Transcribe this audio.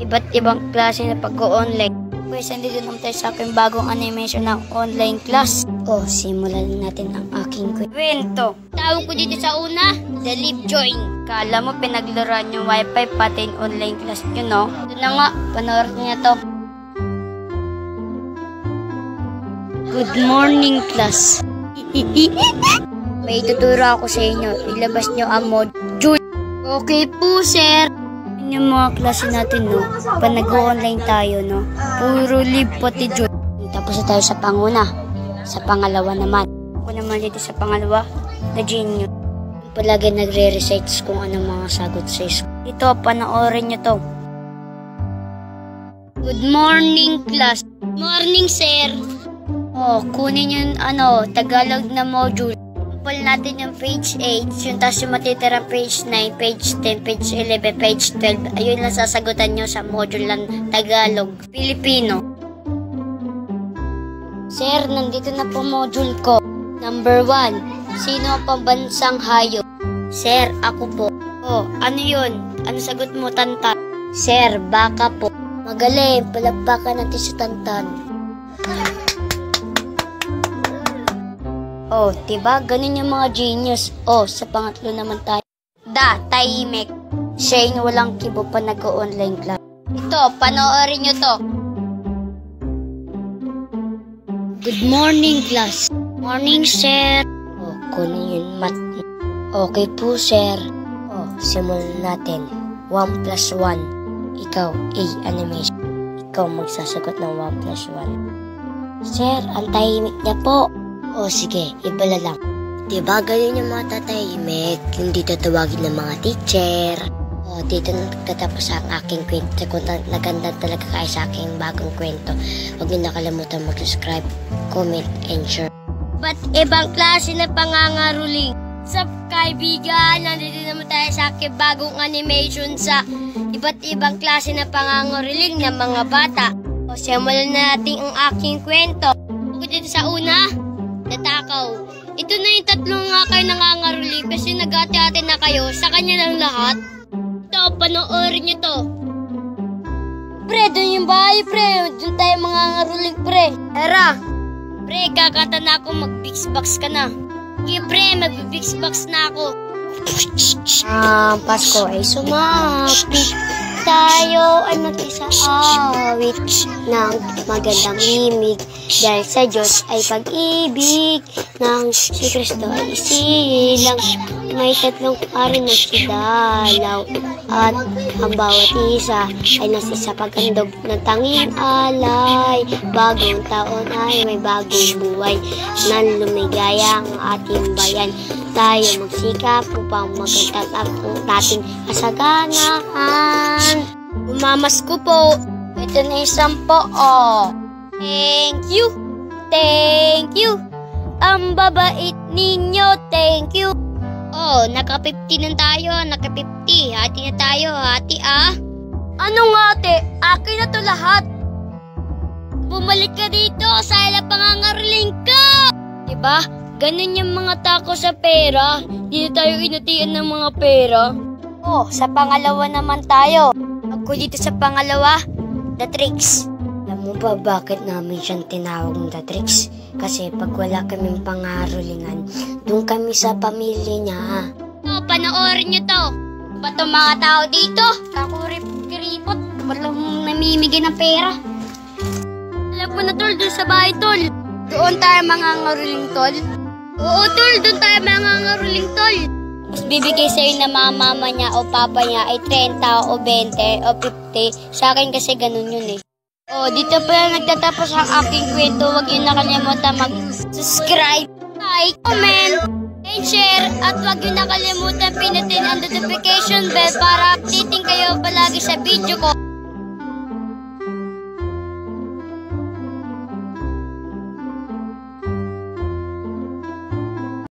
iba't ibang klase na pag-online. Guys, andito naman tayo sa aking bagong animation ng online class. Simulan natin ang aking kwento. Tawag ko dito sa una, the live join. Kala mo pinaglaruan yung wifi pati yung online class nyo, no? Ito na nga, panoorin niya to. Good morning, class. May ituturo ako sa inyo. Ilabas nyo ang module. Okay po, sir. Yung mga klase natin, no? Pa nag-online tayo, no? Puro live pati jud. Tapos na tayo sa panguna. Sa pangalawa naman. Ako naman dito sa pangalawa, na genius. Palagi nagre-research kung anong mga sagot sa school. Ito, panoorin nyo to. Good morning, class. Morning, sir. Kunin yung Tagalog na module. Sample natin yung page 8, yung tapos yung matitirang page 9, page 10, page 11, page 12. Ayun lang sasagutan nyo sa module ng Tagalog, Filipino. Sir, nandito na po module ko. Number 1, sino ang pambansang hayop? Sir, ako po. Ano yun? Ano sagot mo, Tantan? Sir, baka po. Magaling, palagpakan natin sa Tantan. Diba? Ganun yung mga genius. Sa pangatlo naman tayo. Tahimik. Siya yung walang kibo pa nag-online class. Ito, panoorin nyo to. Good morning, class. Morning, sir. Kunin yung mat. Okay po, sir. Simulan natin. 1 plus 1. Ikaw, A, animation. Ikaw magsasagot ng 1 plus 1. Sir, ang tahimik niya po. Sige, ibala lang. Diba ganyan yung mga tatahimik, yung dito tawagin ng mga teacher. Dito nagtatapos ang aking kwento. Kung naganda talaga kayo sa aking bagong kwento, huwag niyo nakalimutan mag-subscribe, comment, and share. Ba't ibang klase na pangangaruling? Sup, kaibigan, nandito naman tayo sa aking bagong animation sa iba't ibang klase na pangangaruling ng mga bata. Simulan na natin ang aking kwento. Huwag dito sa una, natakaw. Ito na yung tatlong nga kayo nangangaruli kasi nag-ate-ate na kayo sa kanya lang lahat. Ito, panoorin nyo to. Pre, dun yung bahay, pre. Dun tayo mangangaruling, pre. Tara. Pre, kakata na ako, mag-bix-box ka na. Okay, pre, mag-bix-box na ako. Pasko ay sumapit. Tayo ay mag-isa-awit ng magandang himig dahil sa Diyos ay pag-ibig ng si Kristo ay isilang may tatlong ari na sidalaw at ang bawat isa ay nasa sa paghandog ng tanging alay. Bagong taon ay may bagong buhay na lumigaya ang ating bayan. Tayo magsikap upang magandang ang nating kasaganaan. Umamas ko po. Ito na isang po. Thank you. Thank you. Ang babait ninyo. Thank you. Naka-50 na tayo. Naka-50. Hati na tayo. Hati Anong hati? Akin na to lahat. Bumalik ka dito sa ila pangangaruling ka. Diba? Ganun yung mga tako sa pera. Dito tayo inatian ng mga pera. Sa pangalawa naman tayo. Ako dito sa pangalawa, the tricks. Alam mo ba bakit namin siyang tinawag ng the tricks? Kasi pag wala kaming pangarulingan, doon kami sa pamilya niya. Panoorin nyo to. Ba't itong mga tao dito? Kakurip-kiripot. Walang namimigay ng pera. Alam mo na, tol, doon sa bahay, tol. Doon tayo mangangaruling, tol. Oo, tol, doon tayo mangangaruling, tol. Mas bibigay sa'yo na mga mama niya o papa niya ay 30 o 20 o 50. Sa akin kasi ganun yun dito pala nagtatapos ang aking kwento. Huwag yun nakalimutan mag-subscribe, like, comment, and share. At huwag yun nakalimutan pinutin ang notification bell para updating kayo palagi sa video ko.